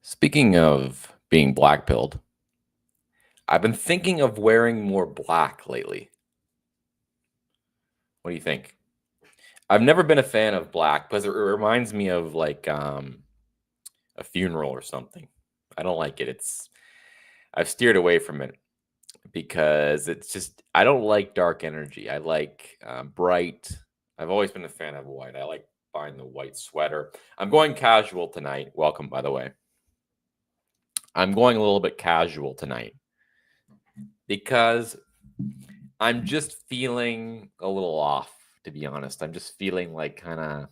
Speaking of being black-pilled, I've been thinking of wearing more black lately. What do you think? I've never been a fan of black because it reminds me of a funeral or something. I don't like it. I've steered away from it because it's just I don't like dark energy. I like bright. I've always been a fan of white. I like buying the white sweater. I'm going casual tonight. Welcome, by the way. I'm going a little bit casual tonight because I'm just feeling a little off, to be honest. I'm just feeling like kind of,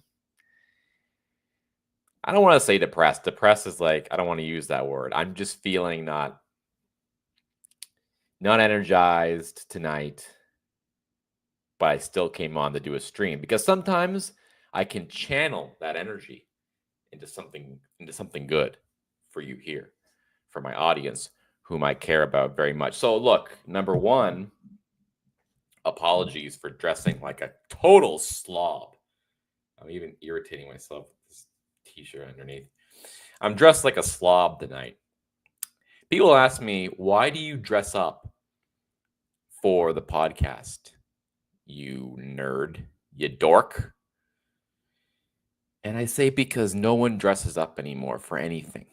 I don't want to say depressed. Depressed is like, I don't want to use that word. I'm just feeling not energized tonight, but I still came on to do a stream because sometimes I can channel that energy into something good for you here, for my audience, whom I care about very much. So look, number one, apologies for dressing like a total slob. I'm even irritating myself with this t-shirt underneath. I'm dressed like a slob tonight. People ask me, why do you dress up for the podcast? You nerd, you dork. And I say because no one dresses up anymore for anything.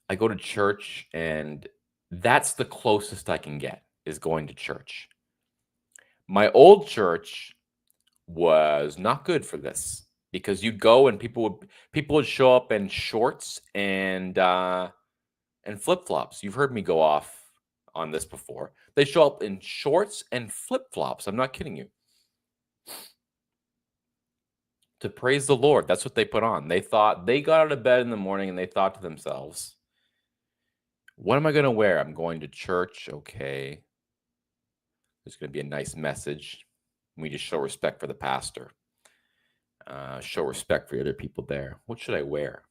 I go to church and that's the closest I can get is going to church. My old church was not good for this because you'd go and people would show up in shorts and flip-flops. You've heard me go off on this before. They show up in shorts and flip-flops. I'm not kidding you. To praise the Lord. That's what they put on. They thought they got out of bed in the morning and they thought to themselves, what am I going to wear? I'm going to church. Okay. There's going to be a nice message. We just show respect for the pastor. Show respect for the other people there. What should I wear?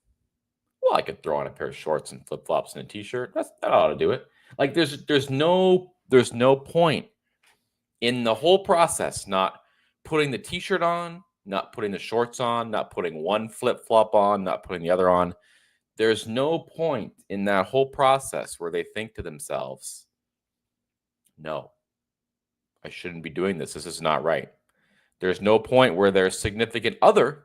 Well, I could throw on a pair of shorts and flip-flops and a t-shirt. That ought to do it. Like there's no point in the whole process not putting the t-shirt on, not putting the shorts on, not putting one flip-flop on, not putting the other on. There's no point in that whole process where they think to themselves, no, I shouldn't be doing this. This is not right. There's no point where their significant other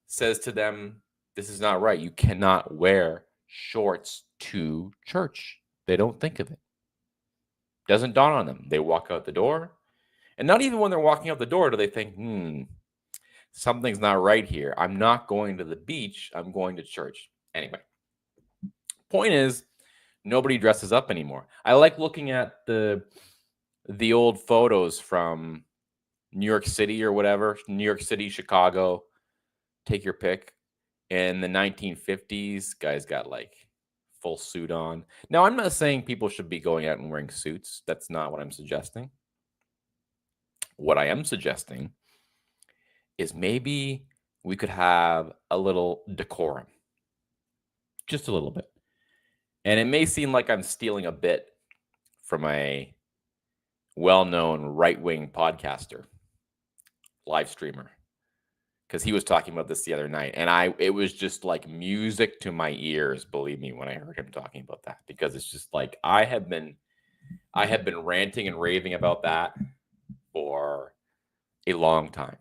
says to them, this is not right. You cannot wear shorts to church. They don't think of it. Doesn't dawn on them. They walk out the door. And not even when they're walking out the door do they think, something's not right here. I'm not going to the beach. I'm going to church. Anyway, point is, nobody dresses up anymore. I like looking at the old photos from New York City or whatever, New York City, Chicago, take your pick. In the 1950s, guys got like full suit on. Now, I'm not saying people should be going out and wearing suits. That's not what I'm suggesting. What I am suggesting is maybe we could have a little decorum, just a little bit. And it may seem like I'm stealing a bit from a well known right wing podcaster, live streamer, because he was talking about this the other night. And it was just like music to my ears, believe me, when I heard him talking about that, because it's just like I have been ranting and raving about that for a long time.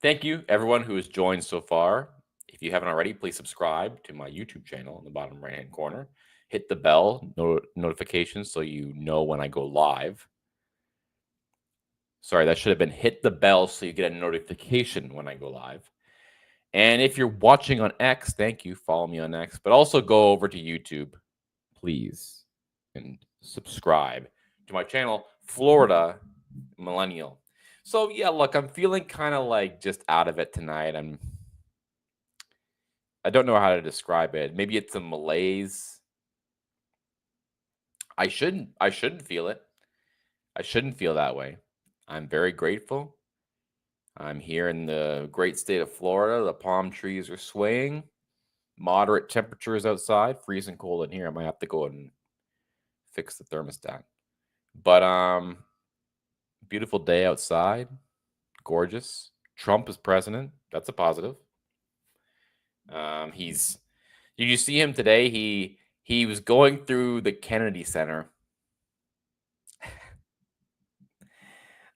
Thank you, everyone who has joined so far. If you haven't already, please subscribe to my YouTube channel in the bottom right-hand corner. Hit the bell notifications so you know when I go live. Sorry, that should have been hit the bell so you get a notification when I go live. And if you're watching on X, thank you. Follow me on X. But also go over to YouTube, please, and subscribe to my channel, Florida Millennial. So yeah, look, I'm feeling kind of like just out of it tonight. I don't know how to describe it. Maybe it's a malaise. I shouldn't feel it. I shouldn't feel that way. I'm very grateful. I'm here in the great state of Florida. The palm trees are swaying. Moderate temperatures outside, freezing cold in here. I might have to go and fix the thermostat. But beautiful day outside. Gorgeous. Trump is president. That's a positive. Did you see him today? He was going through the Kennedy Center.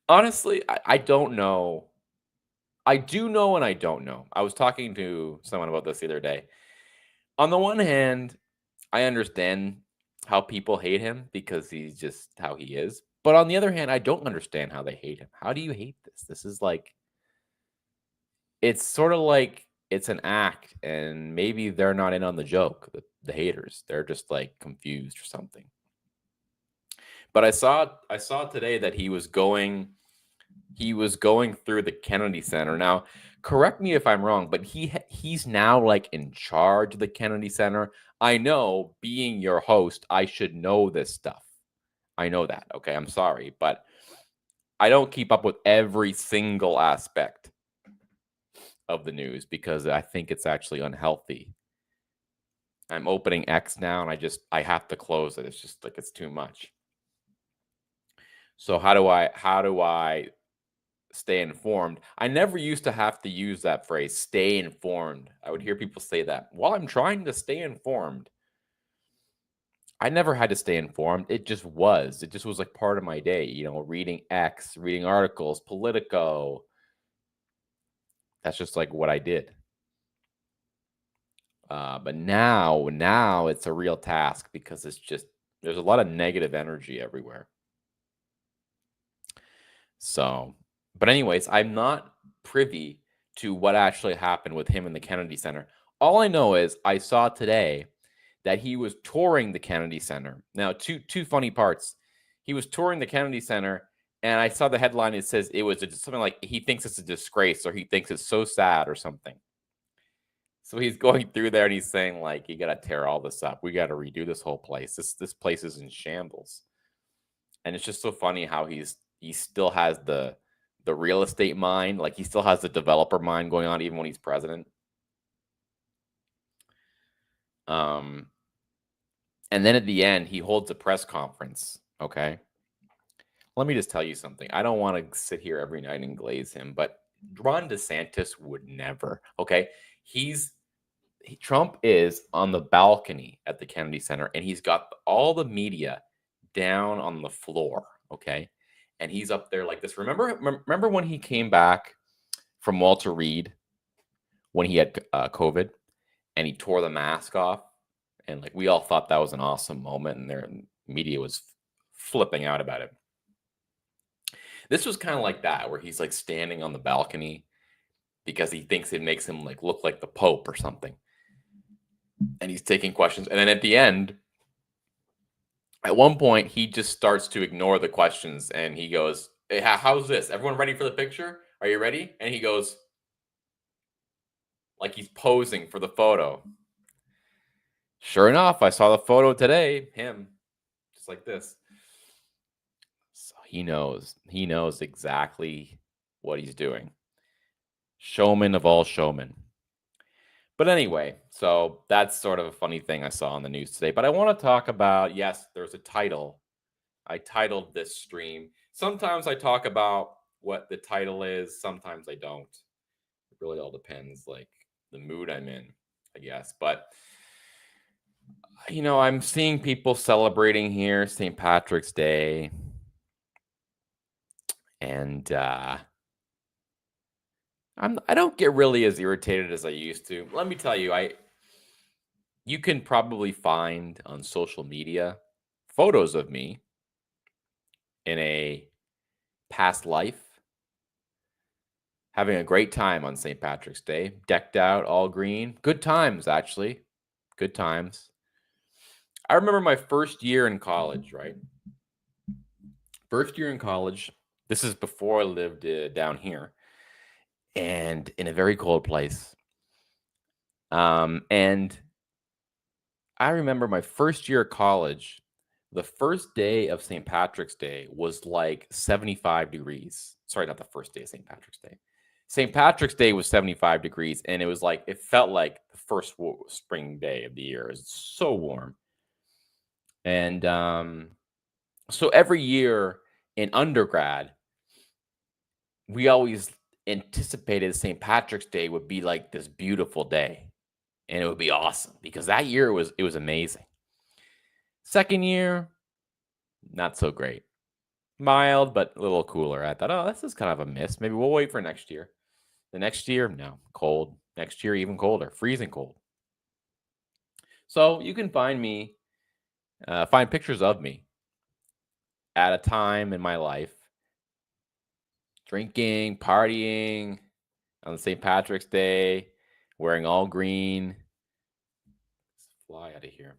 Honestly, I don't know. I do know and I don't know. I was talking to someone about this the other day. On the one hand, I understand how people hate him because he's just how he is. But on the other hand, I don't understand how they hate him. How do you hate this? This is like, it's sort of like it's an act, and maybe they're not in on the joke, the haters. They're just like confused or something. But I saw today that he was going through the Kennedy Center. Now, correct me if I'm wrong, but he's now like in charge of the Kennedy Center. I know, being your host, I should know this stuff. I know that. Okay, I'm sorry, but I don't keep up with every single aspect of the news because I think it's actually unhealthy. I'm opening X now and I have to close it. It's just like it's too much. So how do I stay informed? I never used to have to use that phrase, stay informed. I would hear people say that. While I'm trying to stay informed, I never had to stay informed. It just was. It just was like part of my day, reading X, reading articles, Politico. That's just like what I did. But now it's a real task because there's a lot of negative energy everywhere. So, but anyways, I'm not privy to what actually happened with him in the Kennedy Center. All I know is I saw today that he was touring the Kennedy Center. Now, two funny parts. He was touring the Kennedy Center, and I saw the headline. It says it was something like he thinks it's a disgrace, or he thinks it's so sad, or something. So he's going through there and he's saying, like, you got to tear all this up. We got to redo this whole place. This place is in shambles. And it's just so funny how he still has the real estate mind, like he still has the developer mind going on even when he's president. And then at the end, he holds a press conference. Okay. Let me just tell you something. I don't want to sit here every night and glaze him, but Ron DeSantis would never. Okay. Trump is on the balcony at the Kennedy Center, and he's got all the media down on the floor. Okay. And he's up there like this. Remember when he came back from Walter Reed when he had COVID and he tore the mask off? And like we all thought that was an awesome moment, and their media was flipping out about it. This was kind of like that, where he's like standing on the balcony because he thinks it makes him like look like the Pope or something. And he's taking questions. And then at the end, at one point, he just starts to ignore the questions and he goes, hey, how's this? Everyone ready for the picture? Are you ready? And he goes, like he's posing for the photo. Sure enough, I saw the photo today, him, just like this. So He knows exactly what he's doing. Showman of all showmen. But anyway, so that's sort of a funny thing I saw on the news today. But I want to talk about, yes, there's a title. I titled this stream. Sometimes I talk about what the title is, sometimes I don't. It really all depends, like the mood I'm in, I guess. But I'm seeing people celebrating here St. Patrick's Day, and I don't get really as irritated as I used to. Let me tell you, you can probably find on social media photos of me in a past life having a great time on St. Patrick's Day, decked out, all green. Good times, actually. Good times. I remember my first year in college, right? First year in college. This is before I lived down here and in a very cold place. And I remember my first year of college, the first day of St. Patrick's Day was like 75 degrees. Sorry, not the first day of St. Patrick's Day. St. Patrick's Day was 75 degrees, and it was like, it felt like the first spring day of the year. It's so warm. And so every year in undergrad, we always anticipated St. Patrick's Day would be like this beautiful day, and it would be awesome because that year it was amazing. Second year, not so great. Mild, but a little cooler. I thought, oh, this is kind of a miss. Maybe we'll wait for next year. The next year, no, cold. Next year, even colder, freezing cold. So you can find pictures of me at a time in my life, drinking, partying on St. Patrick's Day, wearing all green. Let's fly out of here.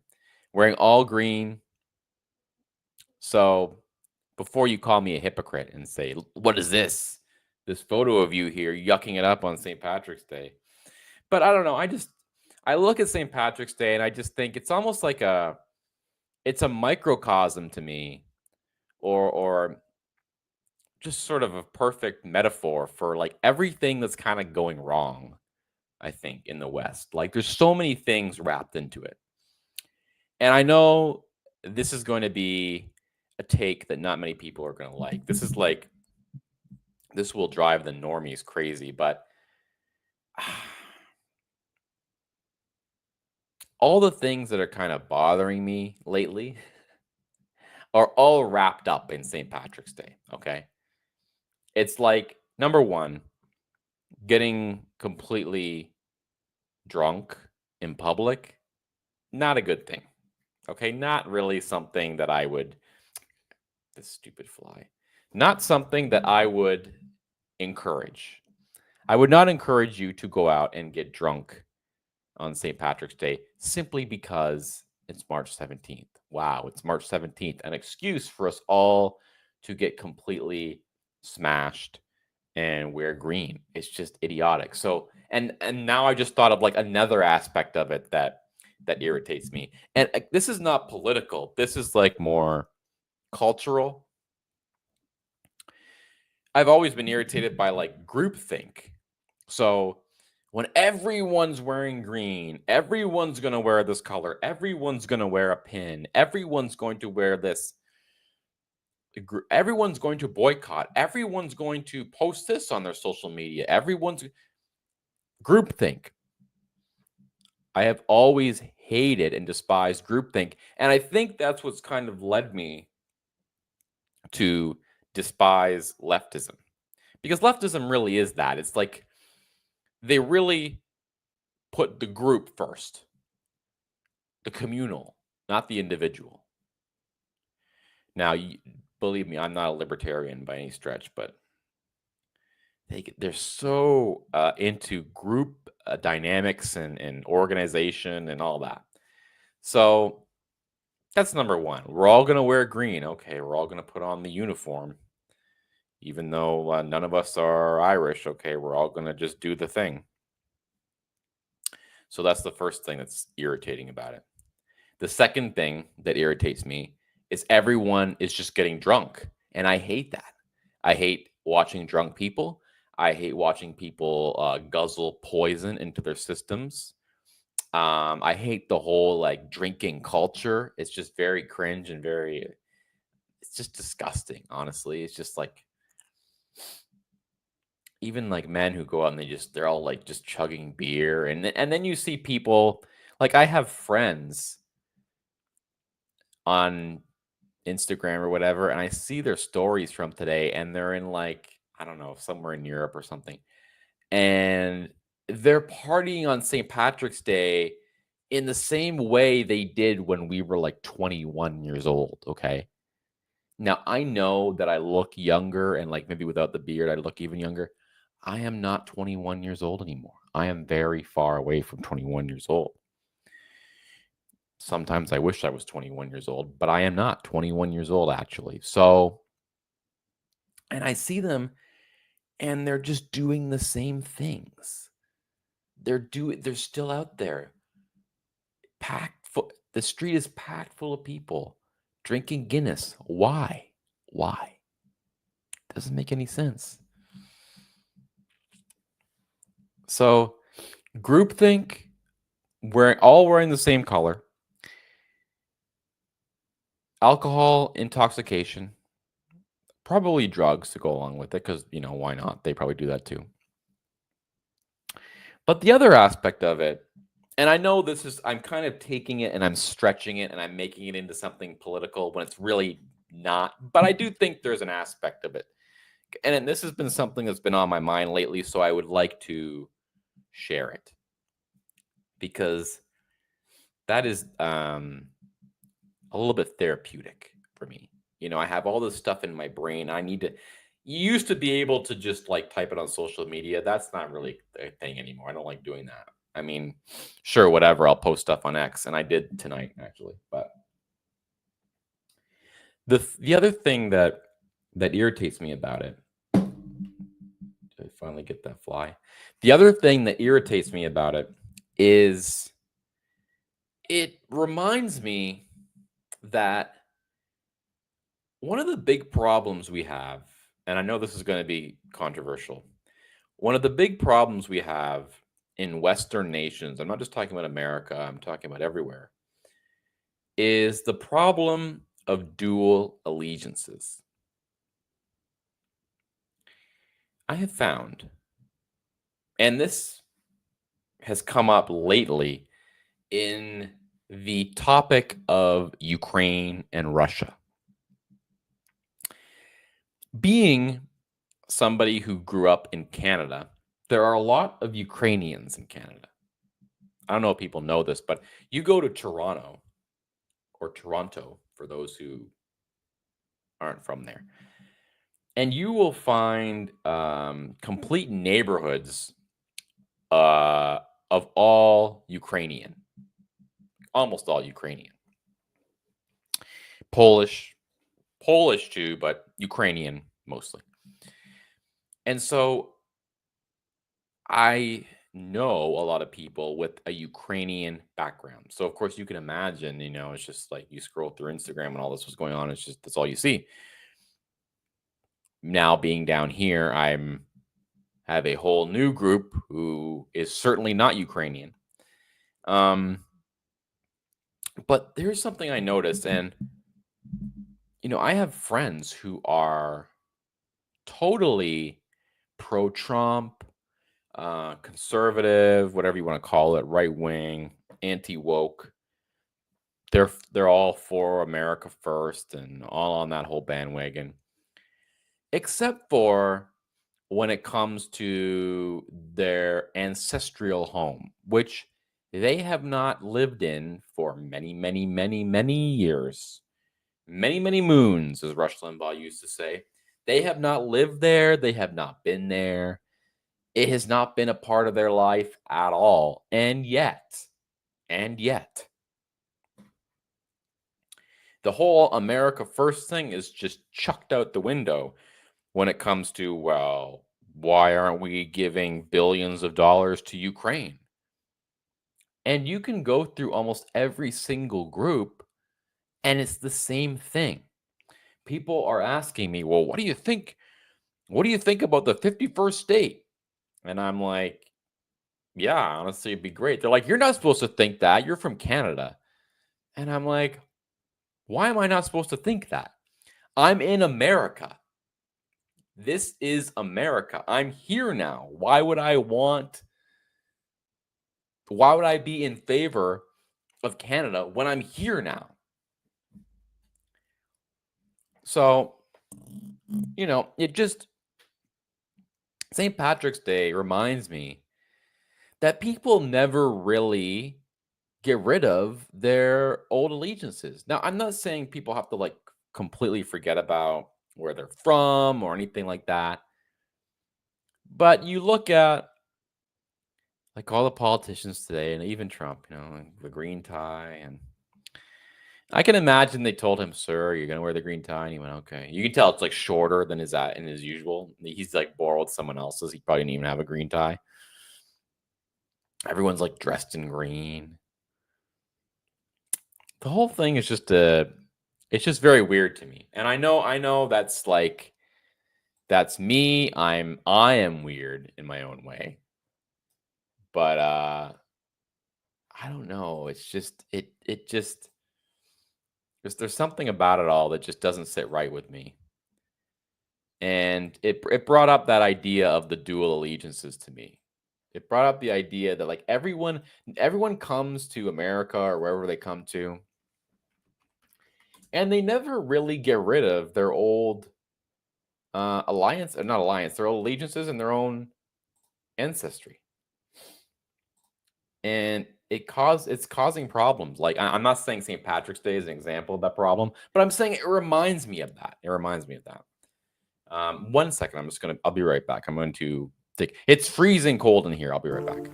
Wearing all green. So before you call me a hypocrite and say, what is this? This photo of you here yucking it up on St. Patrick's Day. But I don't know. I look at St. Patrick's Day and I just think it's almost like it's a microcosm to me, or just sort of a perfect metaphor for like everything that's kind of going wrong, I think, in the West. Like there's so many things wrapped into it. And I know this is going to be a take that not many people are going to like. This will drive the normies crazy, but all the things that are kind of bothering me lately are all wrapped up in St. Patrick's Day, okay? It's like number 1, getting completely drunk in public, not a good thing. Okay? Not really something that I would this stupid fly. Not something that I would encourage. I would not encourage you to go out and get drunk on St. Patrick's Day simply because it's March 17th. Wow, it's March 17th. An excuse for us all to get completely smashed and wear green. It's just idiotic. So, and now I just thought of like another aspect of it that irritates me. And this is not political. This is like more cultural. I've always been irritated by like groupthink. So when everyone's wearing green, everyone's going to wear this color, everyone's going to wear a pin, everyone's going to wear this, everyone's going to boycott, everyone's going to post this on their social media, everyone's groupthink. I have always hated and despised groupthink. And I think that's what's kind of led me to despise leftism. Because leftism really is that. It's like they really put the group first, the communal, not the individual. Now, believe me, I'm not a libertarian by any stretch, but they're so into group dynamics and organization and all that. So that's number 1. We're all going to wear green. Okay, we're all going to put on the uniform. Even though none of us are Irish, okay, we're all going to just do the thing. So that's the first thing that's irritating about it. The second thing that irritates me is everyone is just getting drunk And I hate that. I hate watching drunk people. I hate watching people guzzle poison into their systems. I hate the whole like drinking culture. It's just very cringe and very, it's just disgusting, honestly. It's just like, even like men who go out and they're all like just chugging beer. And then you see people, like I have friends on Instagram or whatever, and I see their stories from today, and they're in like, I don't know, somewhere in Europe or something. And they're partying on St. Patrick's Day in the same way they did when we were like 21 years old. Okay. Now I know that I look younger, and like maybe without the beard, I look even younger. I am not 21 years old anymore. I am very far away from 21 years old. Sometimes I wish I was 21 years old, but I am not 21 years old actually. So, and I see them and they're just doing the same things. They're still out there. Packed full, the street is packed full of people drinking Guinness. Why? Why? Doesn't make any sense. So, groupthink, we're all wearing the same color. Alcohol intoxication, probably drugs to go along with it, because, why not? They probably do that too. But the other aspect of it, and I know I'm kind of taking it and I'm stretching it and I'm making it into something political when it's really not, but I do think there's an aspect of it. And then this has been something that's been on my mind lately, so I would like to share it because that is a little bit therapeutic for me. I have all this stuff in my brain. You used to be able to just like type it on social media. That's not really a thing anymore. I don't like doing that. I mean, sure, whatever. I'll post stuff on X, and I did tonight actually. But the other thing that irritates me about it, did I finally get that fly? The other thing that irritates me about it is it reminds me that one of the big problems we have, and I know this is going to be controversial, one of the big problems we have in Western nations, I'm not just talking about America, I'm talking about everywhere, is the problem of dual allegiances. I have found, and this has come up lately in the topic of Ukraine and Russia. Being somebody who grew up in Canada, there are a lot of Ukrainians in Canada. I don't know if people know this, but you go to Toronto or Toronto for those who aren't from there, and you will find complete neighborhoods uh, of all Ukrainian, almost all Ukrainian, Polish, Polish too, but Ukrainian mostly. And so I know a lot of people with a Ukrainian background. So of course you can imagine, it's just like you scroll through Instagram and all this was going on. It's just that's all you see. Now being down here, I'm have a whole new group who is certainly not Ukrainian. Um, but there's something I noticed, and I have friends who are totally pro-Trump, conservative, whatever you want to call it, right wing, anti woke. They're all for America first and all on that whole bandwagon, except for when it comes to their ancestral home, which they have not lived in for many, many, many, many years. Many, many moons, as Rush Limbaugh used to say. They have not lived there. They have not been there. It has not been a part of their life at all. And yet, the whole America First thing is just chucked out the window when it comes to, well, why aren't we giving billions of dollars to Ukraine? And you can go through almost every single group, and it's the same thing. people are asking me, "Well, what do you think? What do you think about the 51st state?" And I'm like, "Yeah, honestly, it'd be great." They're like, "You're not supposed to think that. You're from Canada." And I'm like, "Why am I not supposed to think that? I'm in America. This is America. I'm here now. Why would I be in favor of Canada when I'm here now?" So, it just St. Patrick's Day reminds me that people never really get rid of their old allegiances. Now, I'm not saying people have to like completely forget about where they're from or anything like that. But you look at like all the politicians today and even Trump, like the green tie. And I can imagine they told him, "Sir, you're going to wear the green tie." And he went, "Okay." You can tell it's like shorter than his usual. He's like borrowed someone else's. He probably didn't even have a green tie. Everyone's like dressed in green. The whole thing is it's just very weird to me. And I know that's me. I am weird in my own way. But I don't know. It's just it just there's something about it all that just doesn't sit right with me. And it brought up that idea of the dual allegiances to me. It brought up the idea that like everyone comes to America or wherever they come to, and they never really get rid of their old alliance, or not alliance, their old allegiances and their own ancestry. And it's causing problems. Like I'm not saying St. Patrick's Day is an example of that problem, but I'm saying it reminds me of that. It reminds me of that. 1 second, I'll be right back. I'm going to take. It's freezing cold in here. I'll be right back.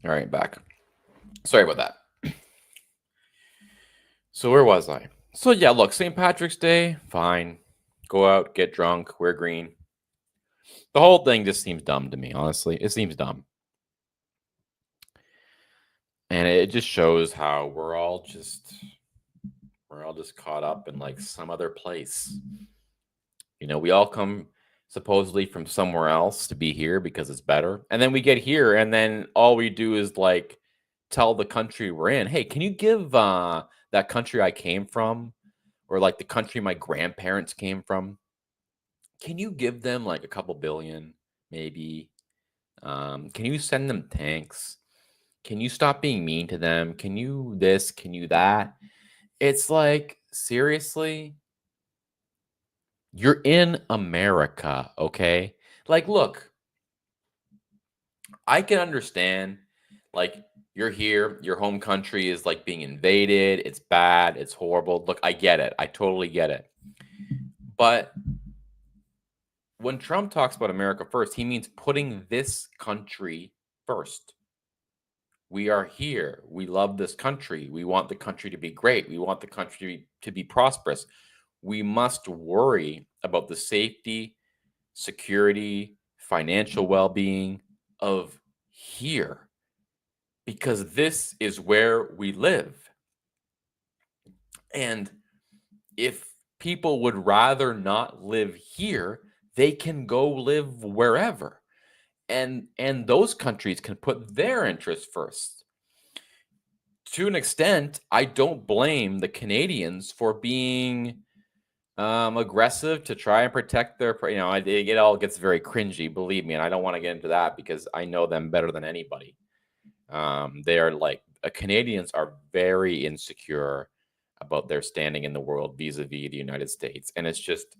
All right, back. Sorry about that. So where was I? So yeah, look, St. Patrick's Day, fine. Go out, get drunk, wear green. The whole thing just seems dumb to me, honestly. It seems dumb. And it just shows how we're all just caught up in like some other place. We all come supposedly from somewhere else to be here because it's better. And then we get here and then all we do is like tell the country we're in, "Hey, can you give that country I came from or like the country my grandparents came from? Can you give them like a couple billion maybe? Can you send them tanks? Can you stop being mean to them? Can you this? Can you that?" It's like, seriously? You're in America, okay? Like, look, I can understand, like, you're here, your home country is like being invaded, it's bad, it's horrible. Look, I get it. I totally get it. But when Trump talks about America first, he means putting this country first. We are here. We love this country. We want the country to be great. We want the country to be prosperous. We must worry about the safety, security, financial well being of here because this is where we live. And if people would rather not live here, they can go live wherever. And those countries can put their interests first. To an extent, I don't blame the Canadians for being aggressive to try and protect their, it all gets very cringy, believe me, and I don't want to get into that because I know them better than anybody. They are like Canadians are very insecure about their standing in the world vis-a-vis the United States. And it's just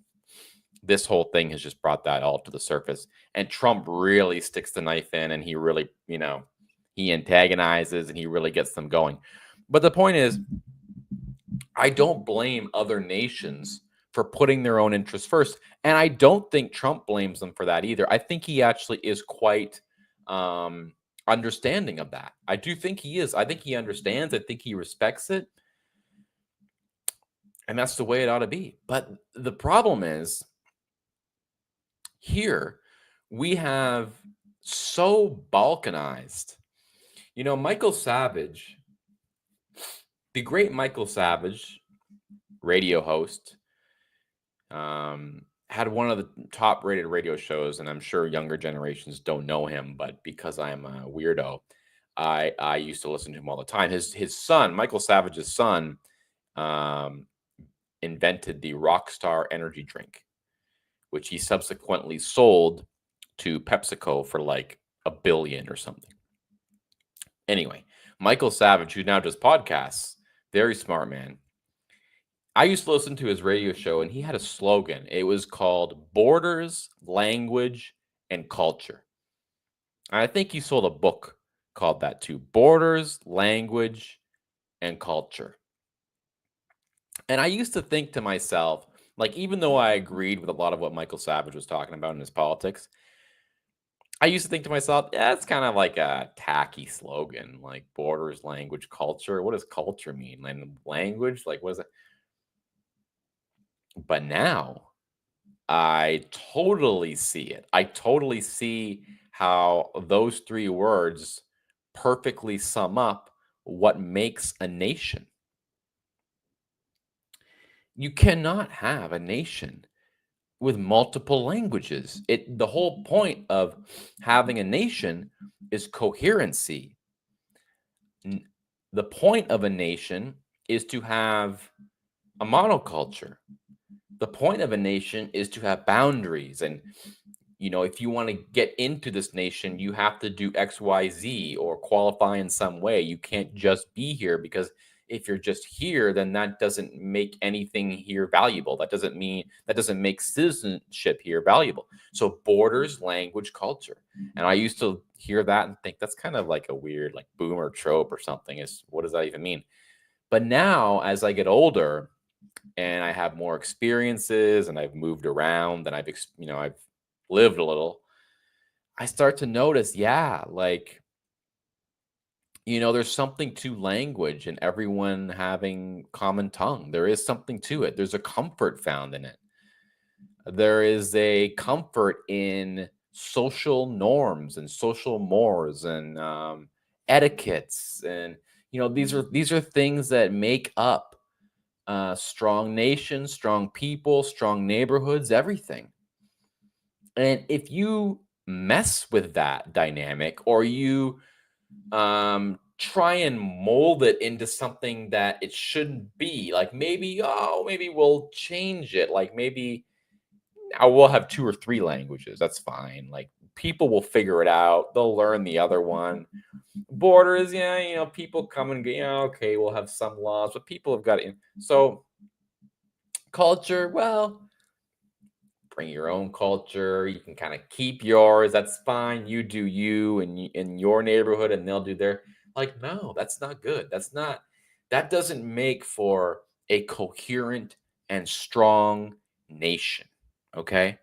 this whole thing has just brought that all to the surface. And Trump really sticks the knife in, and he really, he antagonizes and he really gets them going. But the point is, I don't blame other nations for putting their own interests first. And I don't think Trump blames them for that either. I think he actually is quite understanding of that. I do think he is. I think he understands. I think he respects it. And that's the way it ought to be. But the problem is, here we have so balkanized. Michael Savage, the great Michael Savage, radio host, had one of the top rated radio shows, and I'm sure younger generations don't know him, but because I'm a weirdo, I used to listen to him all the time. His son, Michael Savage's son, invented the Rockstar energy drink, which he subsequently sold to PepsiCo for like $1 billion or something. Anyway, Michael Savage, who now does podcasts, very smart man. I used to listen to his radio show, and he had a slogan. It was called Borders, Language, and Culture. And I think he sold a book called that too, Borders, Language, and Culture. And I used to think to myself, like, even though I agreed with a lot of what Michael Savage was talking about in his politics, I used to think to myself, yeah, it's kind of like a tacky slogan, like borders, language, culture. What does culture mean? Language? Like, what is it? But now I totally see it. I totally see how those three words perfectly sum up what makes a nation. You cannot have a nation with multiple languages. The whole point of having a nation is coherency. The point of a nation is to have a monoculture. The point of a nation is to have boundaries. And, if you want to get into this nation, you have to do X, Y, Z or qualify in some way. You can't just be here, because if you're just here, then that doesn't make anything here valuable. That doesn't make citizenship here valuable. So borders, language, culture. And I used to hear that and think that's kind of like a weird, like, boomer trope or something. What does that even mean? But now, as I get older and I have more experiences and I've moved around and I've lived a little, I start to notice, like, there's something to language and everyone having common tongue. There is something to it. There's a comfort found in it. There is a comfort in social norms and social mores and etiquettes, and these are things that make up strong nations, strong people, strong neighborhoods, everything. And if you mess with that dynamic, or you try and mold it into something that it shouldn't be, like maybe we'll change it, like maybe I will have 2 or 3 languages, that's fine, like people will figure it out, they'll learn the other one. Borders, people come and go, okay, we'll have some laws, but people have got it. So culture, well, bring your own culture. You can kind of keep yours. That's fine. You do you in your neighborhood, and they'll do their. Like, no, that's not good. That doesn't make for a coherent and strong nation. Okay.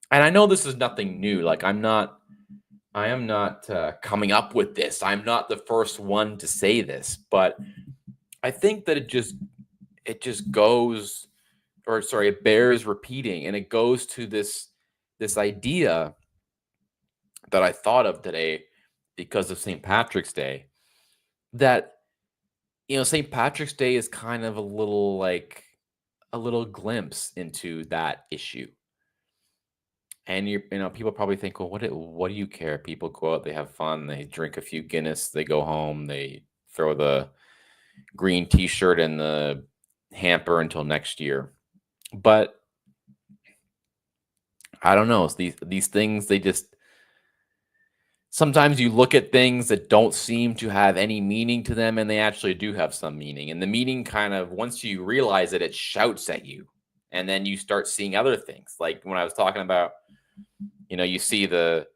And I know this is nothing new. Like, I am not coming up with this. I'm not the first one to say this, but I think that it just goes, or sorry, it bears repeating, and it goes to this idea that I thought of today because of St. Patrick's Day, that St. Patrick's Day is kind of a little glimpse into that issue. And people probably think, well, what do you care? People go out, they have fun, they drink a few Guinness, they go home, they throw the green T-shirt in the hamper until next year. But I don't know. It's these things, Sometimes you look at things that don't seem to have any meaning to them, and they actually do have some meaning. And the meaning kind of, once you realize it, it shouts at you. And then you start seeing other things. Like when I was talking about, you see the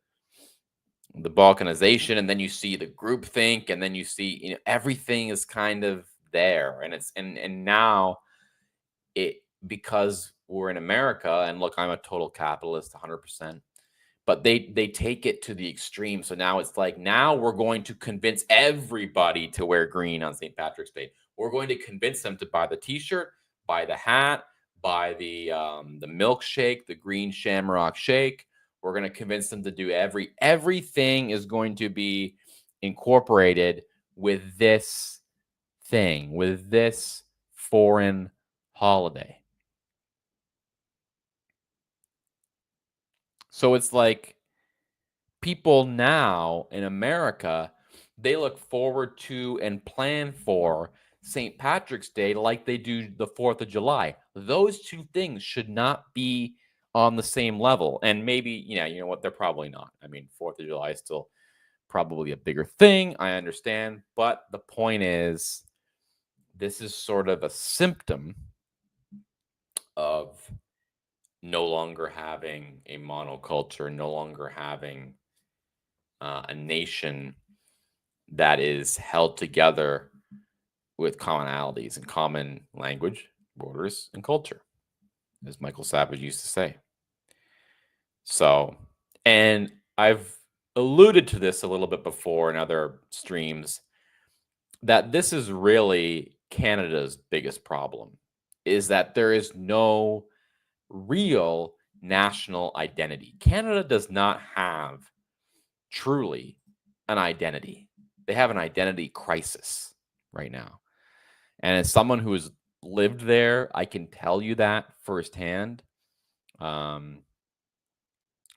balkanization, and then you see the group think, and then you see, everything is kind of there. And now it, because we're in America, and look, I'm a total capitalist 100%, but they take it to the extreme. So now it's like, now we're going to convince everybody to wear green on St. Patrick's Day. We're going to convince them to buy the T-shirt, buy the hat, buy the milkshake, the green shamrock shake. We're going to convince them to do everything is going to be incorporated with this thing, with this foreign holiday. So it's like, people now in America, they look forward to and plan for St. Patrick's Day like they do the 4th of July. Those two things should not be on the same level. And maybe, you know what, they're probably not. I mean, 4th of July is still probably a bigger thing. I understand. But the point is, this is sort of a symptom of no longer having a monoculture, no longer having a nation that is held together with commonalities and common language, borders, and culture, as Michael Savage used to say. So, and I've alluded to this a little bit before in other streams, that this is really Canada's biggest problem, is that there is no real national identity. Canada does not have truly an identity. They have an identity crisis right now. And as someone who has lived there, I can tell you that firsthand. Um,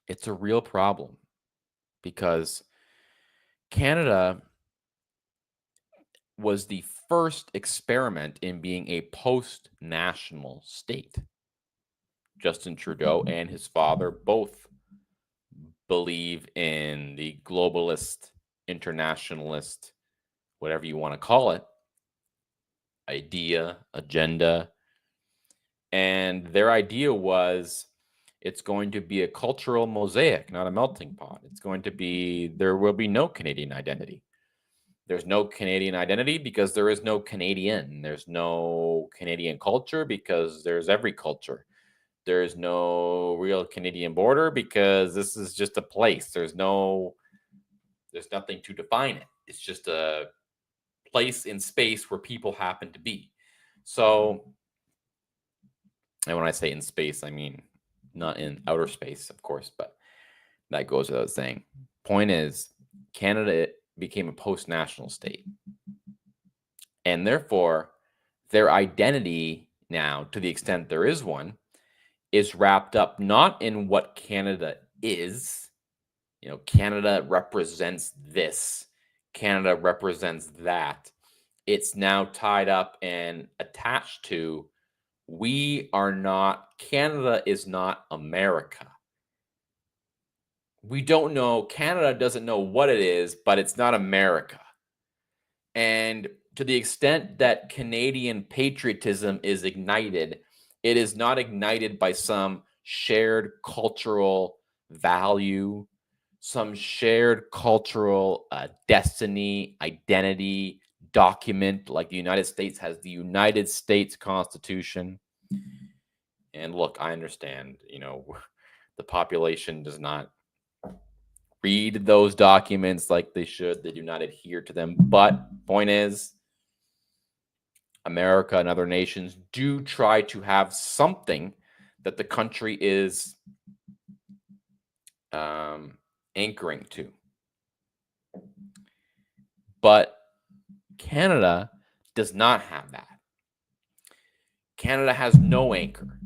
it's a real problem because Canada was the first experiment in being a post-national state. Justin Trudeau and his father both believe in the globalist, internationalist, whatever you want to call it, idea, agenda. And their idea was, it's going to be a cultural mosaic, not a melting pot. It's going to be, there will be no Canadian identity. There's no Canadian identity because there is no Canadian. There's no Canadian culture because there's every culture. There's no real Canadian border because this is just a place. There's nothing to define it. It's just a place in space where people happen to be. So, and when I say in space, I mean not in outer space, of course, but that goes without saying. Point is, Canada became a post-national state. And therefore, their identity now, to the extent there is one, is wrapped up not in what Canada is. Canada represents this. Canada represents that. It's now tied up and attached to, Canada is not America. We don't know, Canada doesn't know what it is, but it's not America. And to the extent that Canadian patriotism is ignited, it is not ignited by some shared cultural value, some shared cultural destiny, identity, document, like the United States has the United States Constitution. And look, I understand, the population does not read those documents like they should. They do not adhere to them. But point is, America and other nations do try to have something that the country is anchoring to. But Canada does not have that. Canada has no anchor.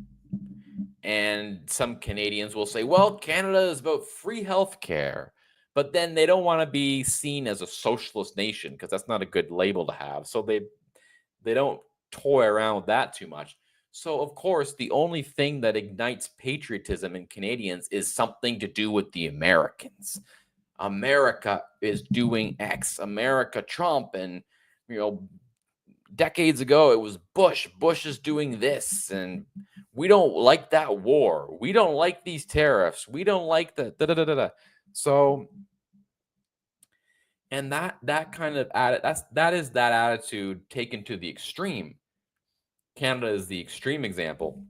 And some Canadians will say, well, Canada is about free health care. But then they don't want to be seen as a socialist nation because that's not a good label to have. So they don't toy around with that too much. So, of course, the only thing that ignites patriotism in Canadians is something to do with the Americans. America is doing X, America, Trump, and you know, decades ago it was Bush. Bush is doing this, and we don't like that war. We don't like these tariffs. We don't like the da da da da. Da. So, and that kind of that is that attitude taken to the extreme. Canada is the extreme example,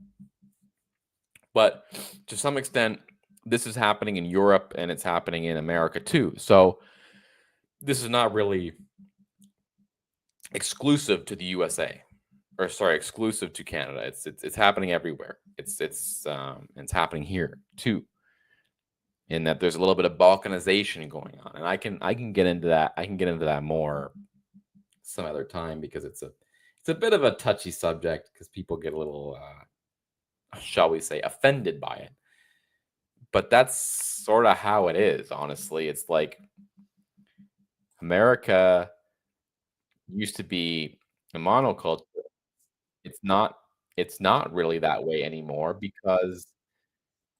but to some extent, this is happening in Europe and it's happening in America too. So this is not really exclusive to the USA, or sorry, exclusive to Canada. It's happening everywhere. It's happening here too. In that there's a little bit of balkanization going on, and I can get into that. I can get into that more some other time because it's a bit of a touchy subject because people get a little, shall we say, offended by it. But that's sort of how it is. Honestly, it's like America used to be a monoculture. It's not. It's not really that way anymore because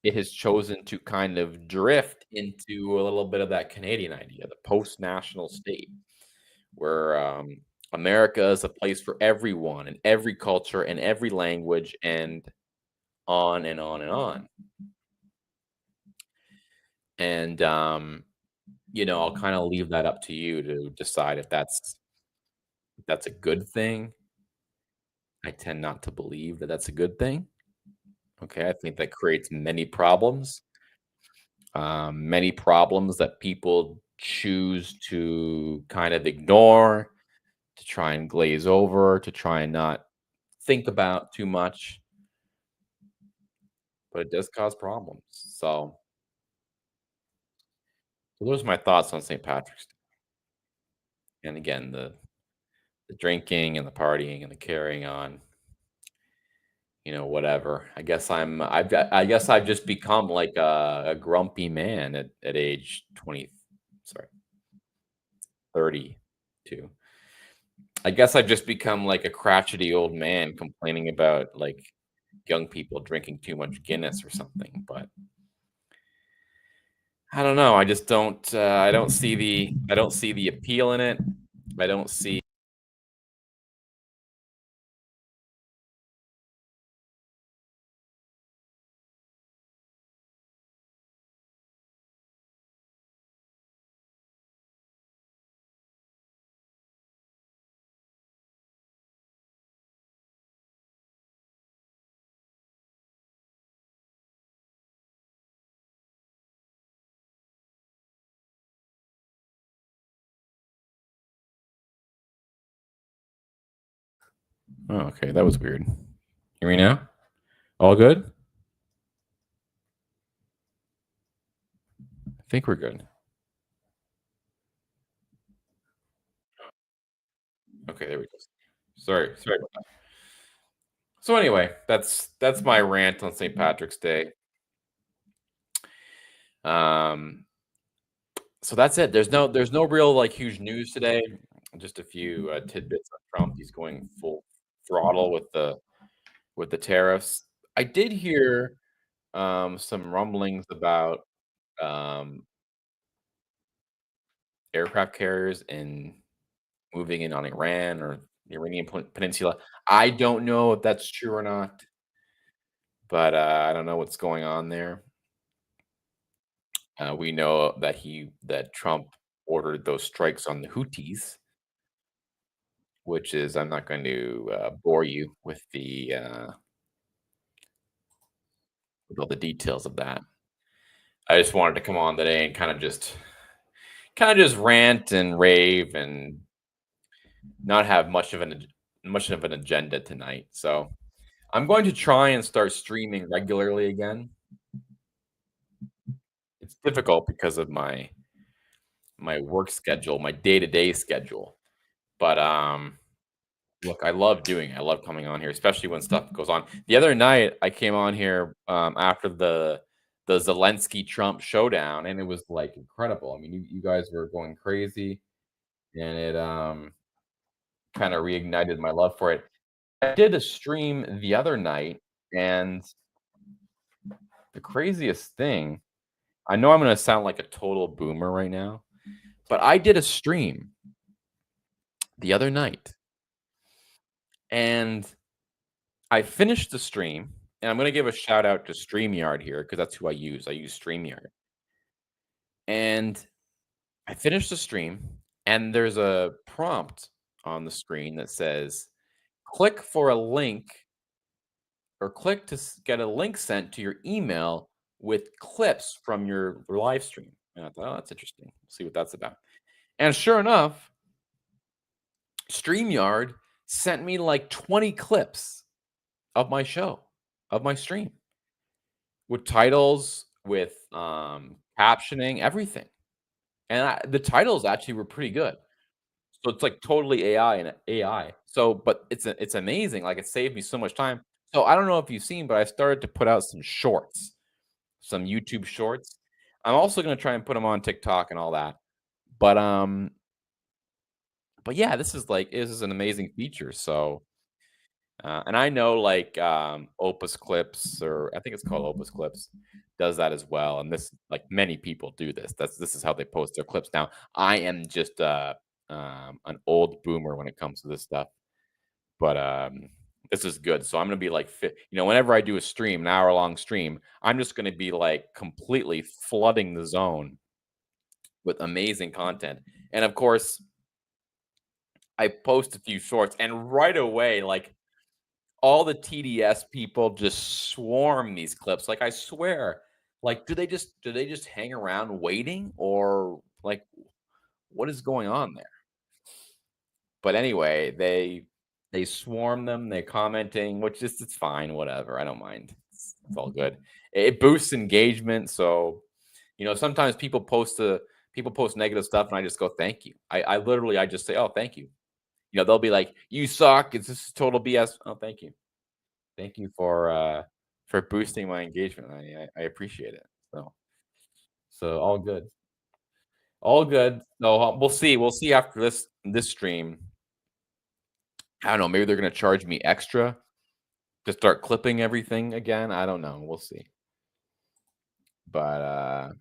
it has chosen to kind of drift into a little bit of that Canadian idea, the post-national state, where America is a place for everyone and every culture and every language and on and on and on. And I'll kind of leave that up to you to decide if that's a good thing. I tend not to believe that that's a good thing. Okay, I think that creates many problems that people choose to kind of ignore, to try and glaze over, to try and not think about too much, but it does cause problems. So those are my thoughts on St. Patrick's Day. And again, the drinking and the partying and the carrying on, whatever. I guess I've just become like a grumpy man at age 20, sorry, 32. I guess I've just become like a crotchety old man complaining about like young people drinking too much Guinness or something. But I don't know. I just don't. I don't see the appeal in it. I don't see. Oh, okay, that was weird. Hear me now? All good? I think we're good. Okay, there we go. Sorry about that. So anyway, that's my rant on St. Patrick's Day. Um, so that's it. There's no real like huge news today. Just a few tidbits on Trump. He's going full throttle with the tariffs. I did hear some rumblings about um, aircraft carriers and moving in on Iran or the Iranian Peninsula. I don't know if that's true or not, but I don't know what's going on there. We know that Trump ordered those strikes on the Houthis, which is I'm not going to bore you with all the details of that. I just wanted to come on today and kind of just rant and rave and not have much of an agenda tonight. So I'm going to try and start streaming regularly again. It's difficult because of my work schedule, my day-to-day schedule. But look, I love coming on here, especially when stuff goes on. The other night I came on here after the Zelensky Trump showdown and it was like incredible. I mean, you guys were going crazy and it kind of reignited my love for it. I did a stream the other night and the craziest thing, I know I'm gonna sound like a total boomer right now, but I did a stream the other night, and I finished the stream, and I'm gonna give a shout out to StreamYard here because that's who I use. I use StreamYard, and I finished the stream, and there's a prompt on the screen that says, "Click for a link or click to get a link sent to your email with clips from your live stream." And I thought, "Oh, that's interesting. See what that's about." And sure enough, StreamYard sent me like 20 clips of my show, of my stream, with titles, with captioning, everything. And the titles actually were pretty good. So it's like totally AI and AI. So, but it's amazing. Like it saved me so much time. So I don't know if you've seen, but I started to put out some shorts, some YouTube shorts. I'm also gonna try and put them on TikTok and all that. But but yeah, this is an amazing feature. So and I know like Opus Clips, or I think it's called Opus Clips, does that as well. And this, like, many people do this. This is how they post their clips. Now, I am just an old boomer when it comes to this stuff, but this is good. So I'm gonna be like, whenever I do a stream, an hour long stream, I'm just gonna be like completely flooding the zone with amazing content. And of course, I post a few shorts, and right away, like all the TDS people just swarm these clips. Like, I swear, like, do they just hang around waiting, or like what is going on there? But anyway, they swarm them, they're commenting, which is it's fine, whatever. I don't mind. It's all good. It boosts engagement. So, sometimes people post negative stuff, and I just go, thank you. I literally I just say, oh, thank you. They'll be like, you suck. It's just total BS. Oh, thank you. Thank you for boosting my engagement. I appreciate it. So all good. All good. So, we'll see after this stream. I don't know, maybe they're gonna charge me extra to start clipping everything again. I don't know. We'll see. But,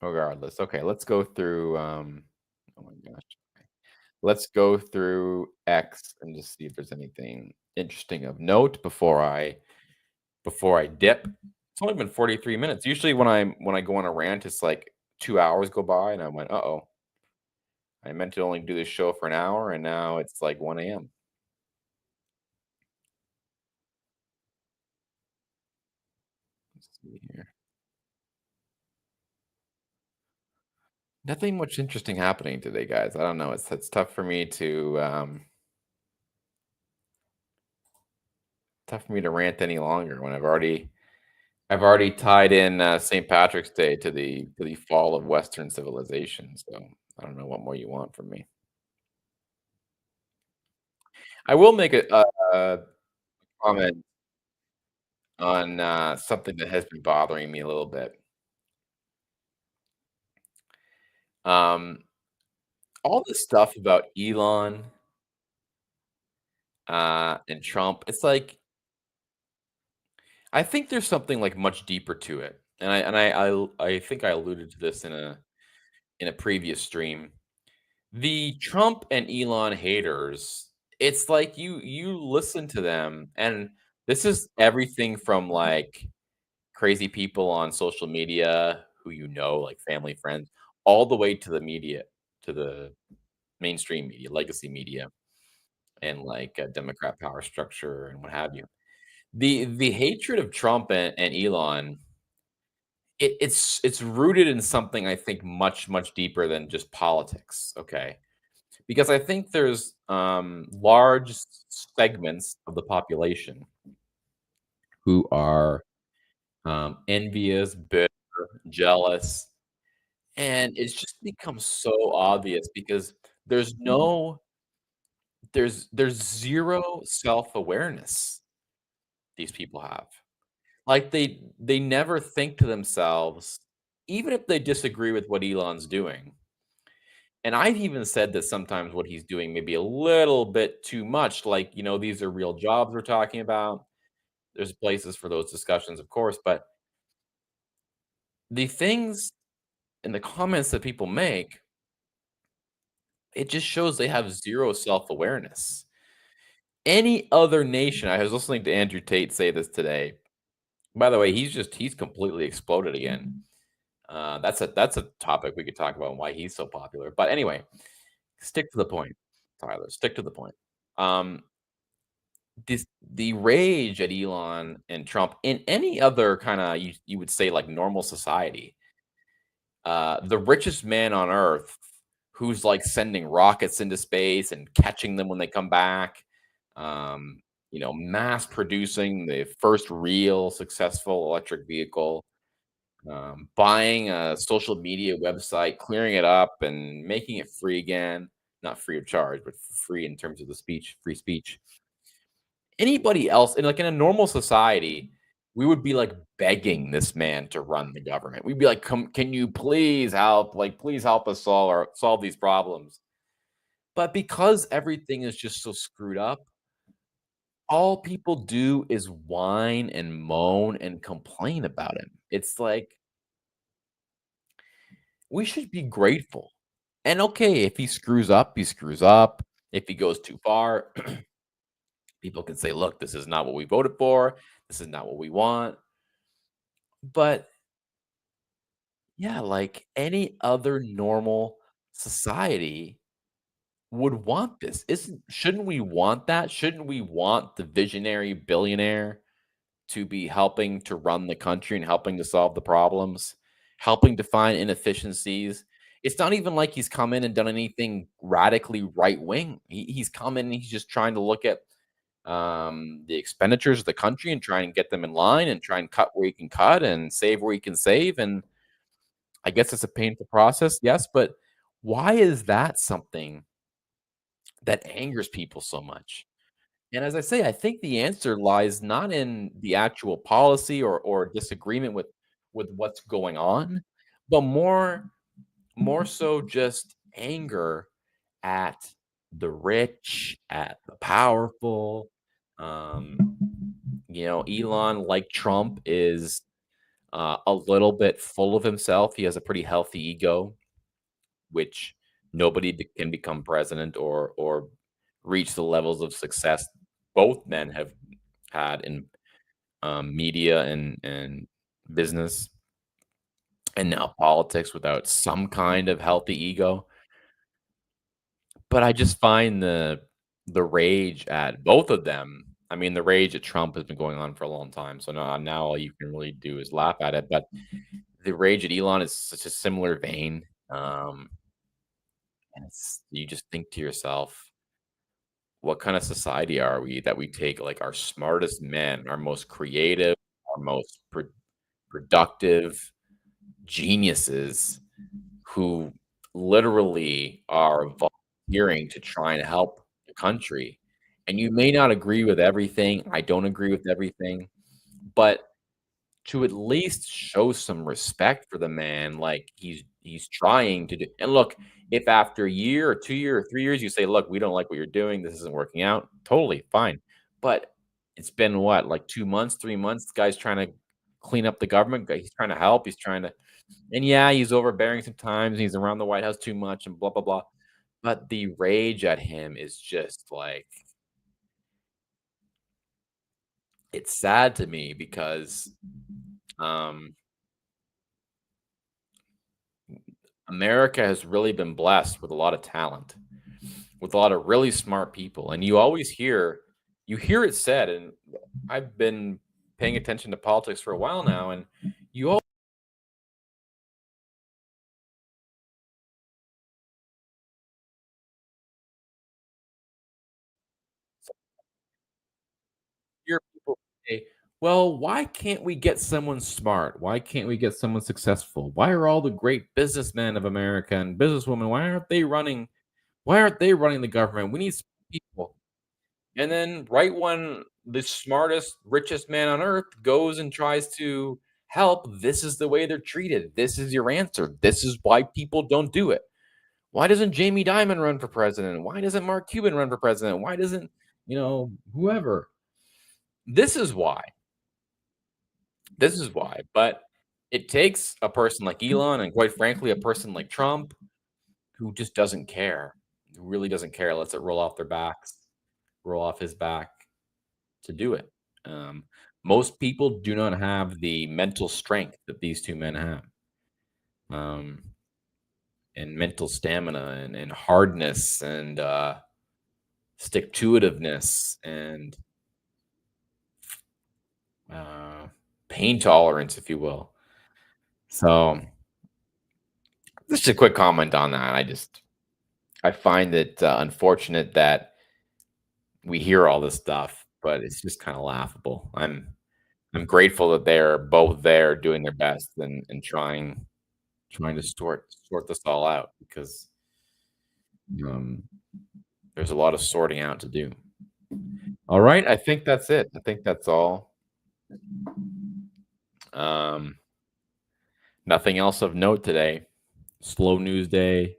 regardless, okay, let's go through, oh my gosh. Let's go through X and just see if there's anything interesting of note before I dip. It's only been 43 minutes. Usually when I go on a rant, it's like 2 hours go by and I went, "Uh-oh. I meant to only do this show for an hour and now it's like 1 AM." Let's see here. Nothing much interesting happening today, guys. I don't know. It's tough for me to rant any longer when I've already tied in St. Patrick's Day to the fall of Western civilization. So I don't know what more you want from me. I will make a comment on something that has been bothering me a little bit. Um, all this stuff about Elon and Trump, it's like I think there's something like much deeper to it, and I think I alluded to this in a previous stream. The Trump and Elon haters, it's like you listen to them, and this is everything from like crazy people on social media who like family, friends, all the way to the media, to the mainstream media, legacy media, and like Democrat power structure and what have you. The hatred of Trump and Elon, it's rooted in something I think much deeper than just politics. Okay, because I think there's large segments of the population who are envious, bitter, jealous, and it's just become so obvious because there's no there's zero self-awareness these people have. Like, they never think to themselves, even if they disagree with what Elon's doing, and I've even said that sometimes what he's doing may be a little bit too much, like, these are real jobs we're talking about. There's places for those discussions, of course, but the things and the comments that people make, it just shows they have 0 self-awareness. Any other nation I was listening to Andrew Tate say this today. By the way, he's completely exploded again. That's a topic we could talk about and why he's so popular. But anyway, stick to the point, Tyler, stick to the point. Um, the rage at Elon and Trump in any other kinda you would say, like, normal society, the richest man on earth who's, like, sending rockets into space and catching them when they come back, um, mass producing the first real successful electric vehicle, buying a social media website, clearing it up, and making it free again. Not free of charge, but free in terms of the speech, free speech. Anybody else in a normal society, we would be, like, begging this man to run the government. We'd be like, "Come can you please help? Like, please help us solve these problems." But because everything is just so screwed up, all people do is whine and moan and complain about him. It's like, we should be grateful. And okay, if he screws up, he screws up. If he goes too far, people can say, "Look, this is not what we voted for. This is not what we want." But yeah, like any other normal society would want this. Isn't Shouldn't we want that? Shouldn't we want the visionary billionaire to be helping to run the country and helping to solve the problems, helping to find inefficiencies? It's not even like he's come in and done anything radically right wing. He's come in and he's just trying to look at the expenditures of the country and try and get them in line and try and cut where he can cut and save where he can save. And I guess it's a painful process, yes, but why is that something that angers people so much? And as I say, I think the answer lies not in the actual policy or disagreement with what's going on, but more so just anger at the rich, at the powerful. Um, Elon, like Trump, is a little bit full of himself. He has a pretty healthy ego, which can become president or reach the levels of success both men have had in media and business and now politics without some kind of healthy ego. But I just find the rage at both of them. I mean, the rage at Trump has been going on for a long time, so now all you can really do is laugh at it. But the rage at Elon is such a similar vein, and you just think to yourself, what kind of society are we that we take like our smartest men, our most creative, our most productive geniuses who literally are volunteering to try and help the country. And you may not agree with everything. I don't agree with everything, but to at least show some respect for the man, like he's trying to do. And look, if after a year or 2 year or 3 years you say, "Look, we don't like what you're doing. This isn't working out," totally fine. But it's been what, like 2 months, 3 months. This guy's trying to clean up the government. He's trying to help. He's trying to, and yeah, he's overbearing sometimes. He's around the White House too much, and blah blah blah. But the rage at him is just like, it's sad to me because um America has really been blessed with a lot of talent, with a lot of really smart people, and you hear it said, and I've been paying attention to politics for a while now, and you always hear people say, "Well, why can't we get someone smart? Why can't we get someone successful? Why are all the great businessmen of America and businesswomen, why aren't they running the government? We need smart people." And then right when the smartest, richest man on earth goes and tries to help, this is the way they're treated. This is your answer. This is why people don't do it. Why doesn't Jamie Dimon run for president? Why doesn't Mark Cuban run for president? Why doesn't, whoever? This is why. This is why. But It takes a person like Elon and quite frankly, a person like Trump who just doesn't care, who really doesn't care, lets it roll off their backs, roll off his back to do it. Um, Most people do not have the mental strength that these 2 men have, um, and mental stamina and hardness and, stick to itiveness and, uh, pain tolerance, if you will. So, just a quick comment on that. I find it, unfortunate that we hear all this stuff, but it's just kinda laughable. I'm grateful that they're both there doing their best and trying to sort this all out because, um, there's a lot of sorting out to do. Alright, I think that's it. I think that's all. Um, Nothing else of note today. Slow news day.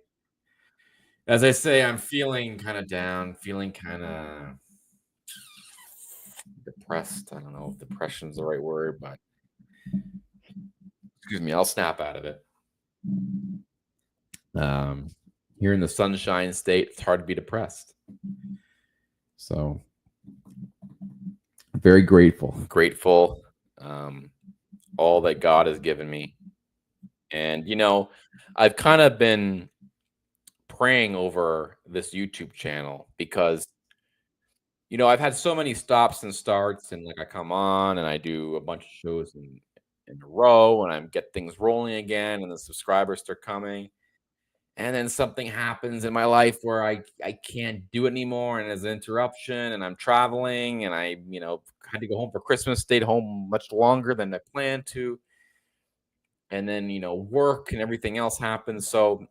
As I say, I'm feeling kinda down, feeling kinda depressed. I don't know if depression's the right word, but excuse me, I'll snap out of it. Um, Here in the Sunshine State, it's hard to be depressed. So, very grateful. Grateful, um, all that God has given me. And, I've kinda been praying over this YouTube channel because, I've had so many stops and starts, and, like, I come on and I do a bunch of shows in a row, and I get things rolling again, and the subscribers start coming. And then something happens in my life where I can't do it anymore, and there's an interruption, and I'm traveling, and had to go home for Christmas, stayed home much longer than I planned to, and then, work and everything else happens, so,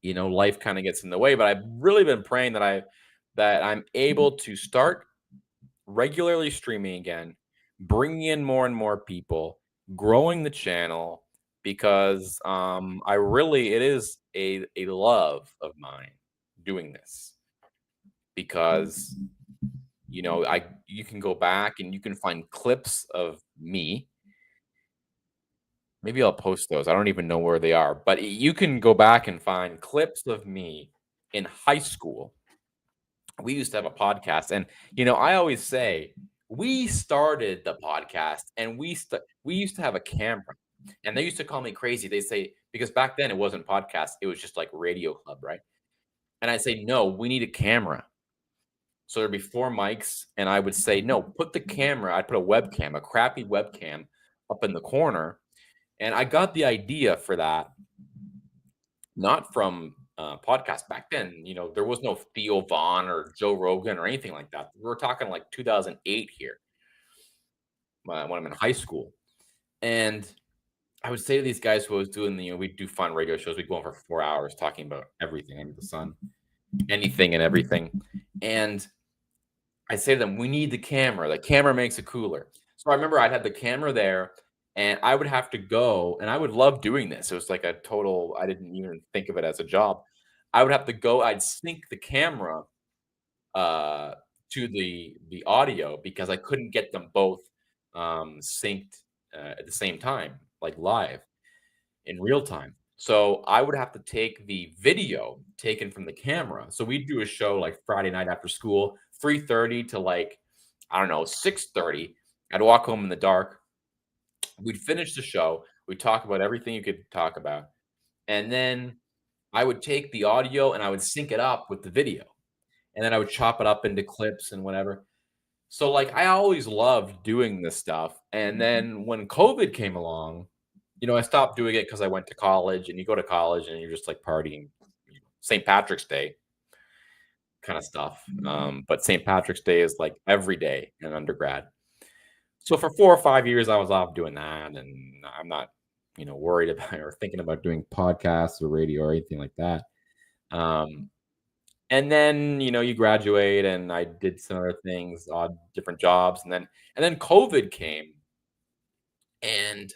life kinda gets in the way, but I've really been praying that I'm able to start regularly streaming again, bringing in more and more people, growing the channel because I really it is a love of mine doing this because I you can go back and you can find clips of me. Maybe I'll post those. I don't even know where they are, but you can go back and find clips of me in high school. We used to have a podcast, and I always say we started the podcast, and we used to have a camera, and they used to call me crazy. They say because back then it wasn't podcast, it was just like radio club, right? And I say no, we need a camera. So there'd be four mics, and I would say no, put the camera. I'd put a webcam, a crappy webcam, up in the corner, and I got the idea for that not from, podcast back then, there was no Theo Vaughn or Joe Rogan or anything like that. We're talking like 2008 here, when I'm in high school, and I would say to these guys who I was doing we'd do fun radio shows, we'd go on for 4 hours talking about everything under the sun, anything and everything, and I say to them, "We need the camera makes it cooler." So I remember I'd had the camera there, and I would have to go and I would love doing this. It was like a total I didn't even think of it as a job. I would have to go I'd sync the camera, uh, to the audio because I couldn't get them both, synced, at the same time, like live in real time. So I would have to take the video taken from the camera. So we'd do a show like Friday night after school, 3:30 to like, I don't know, 6:30. I'd walk home in the dark. We'd finish the show. We'd talk about everything you could talk about. And then I would take the audio and I would sync it up with the video. And then I would chop it up into clips and whatever. So like I always loved doing this stuff. And then when COVID came along, I stopped doing it because I went to college, and you go to college and you're just like partying, St. Patrick's Day kind of stuff. But St. Patrick's Day is like every day in undergrad. So for 4 or 5 years, I was off doing that, and I'm not, worried about or thinking about doing podcasts or radio or anything like that. Um, and then you graduate, and I did some other things, odd different jobs, and then COVID came, and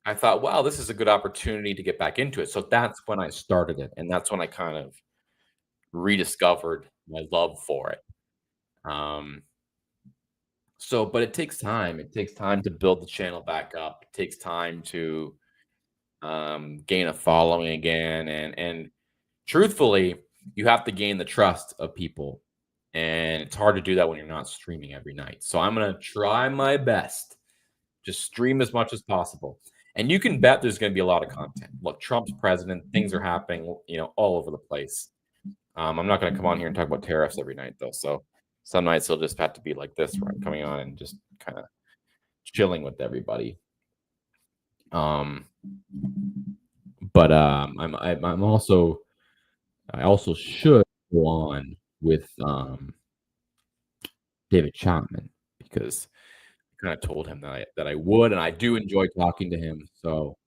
I thought, wow, this is a good opportunity to get back into it. So that's when I started it. And that's when I kind of rediscovered my love for it. Um, So, but it takes time. It takes time to build the channel back up. It takes time to gain a following again, and truthfully, you have to gain the trust of people, and it's hard to do that when you're not streaming every night. So I'm gonna try my best. Just stream as much as possible. And you can bet there's going to be a lot of content. Look, Trump's president, things are happening, all over the place. I'm not going to come on here and talk about tariffs every night, though. So some nights it'll just have to be like this, where I'm coming on and just kind of chilling with everybody. Um, but I'm also I also should go on with David Chapman because I kind of told him that I would, and I do enjoy talking to him. So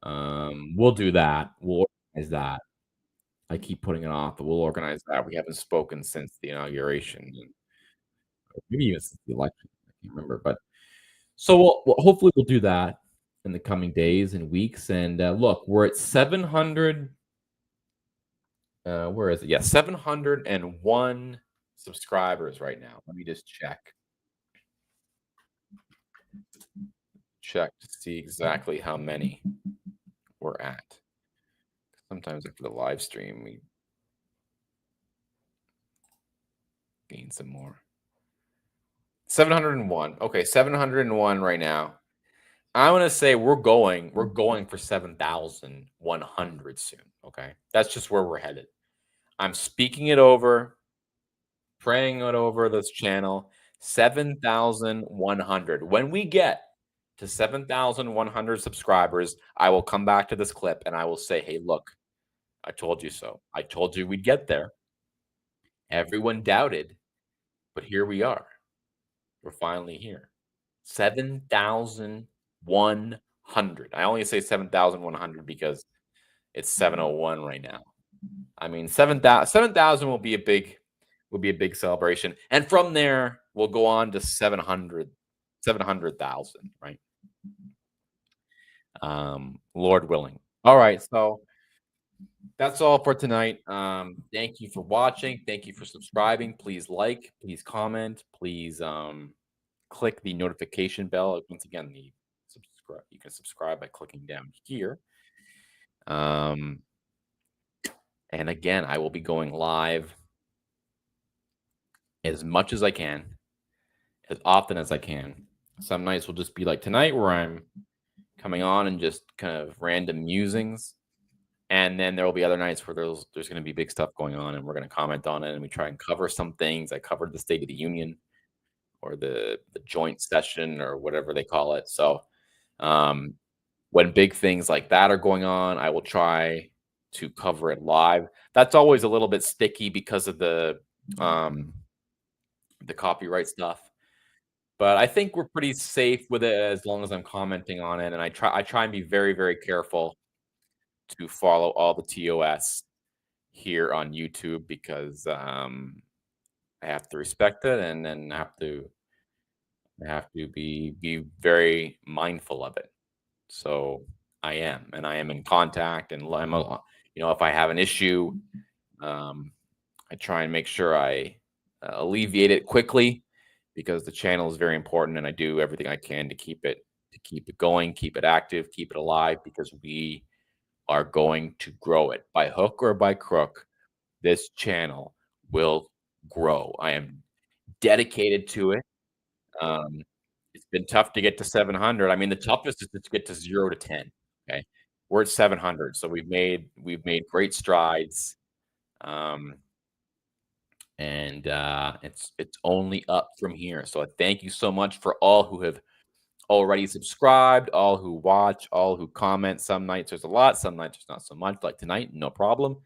we'll do that. We'll organize that. I keep putting it off, but we'll organize that. We haven't spoken since the inauguration, and maybe even since the election. I can't remember, but so we'll hopefully we'll do that in the coming days and weeks. And look, we're at 700. Where is it? Yeah, 701 subscribers right now. Let me just check to see exactly how many we're at. Sometimes after the live stream, we gain some more. 701. Okay, 701 right now. I'm gonna say we're going for 7,100 soon. Okay, that's just where we're headed. I'm speaking it over, praying it over this channel. 7,100. When we get to 7,100 subscribers, I will come back to this clip and I will say, "Hey, look, I told you so. I told you we'd get there. Everyone doubted, but here we are. We're finally here." 7,100. I only say 7,100 because it's 701 right now. I mean, 7,000 will be a big celebration, and from there, we'll go on to 700,000, right? Lord willing. Alright, so that's all for tonight. Thank you for watching. Thank you for subscribing. Please like, please comment, please, click the notification bell. Once again, the subscribe you can subscribe by clicking down here. Um, and again, I will be going live as much as I can, as often as I can. Some nights will just be like tonight, where I'm coming on and just kind of random musings. And then there will be other nights where there's going to be big stuff going on, and we're going to comment on it, and we try and cover some things. I covered the State of the Union or the joint session or whatever they call it. So um, when big things like that are going on, I will try to cover it live. That's always a little bit sticky because of um, the copyright stuff. But I think we're pretty safe with it as long as I'm commenting on it, and I try and be very, very careful to follow all the TOS here on YouTube because, I have to respect it, and then I have to be very mindful of it. So I am in contact, and if I have an issue, um, I try and make sure I alleviate it quickly because the channel is very important, and I do everything I can to keep it going, keep it active, keep it alive because we are going to grow it by hook or by crook. This channel will grow. I am dedicated to it. Um, it's been tough to get to 700. I mean, the toughest is to get to 0 to 10, okay? We're at 700, so we've made great strides, um, and, it's only up from here, so I thank you so much for all who have already subscribed, all who watch, all who comment. Some nights there's a lot, some nights there's not so much, like tonight, no problem.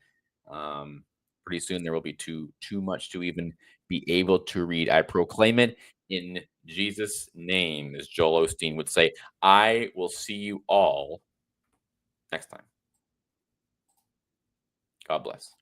Um, Pretty soon there will be too much to even be able to read. I proclaim it in Jesus' name, as Joel Osteen would say. I will see you all next time. God bless.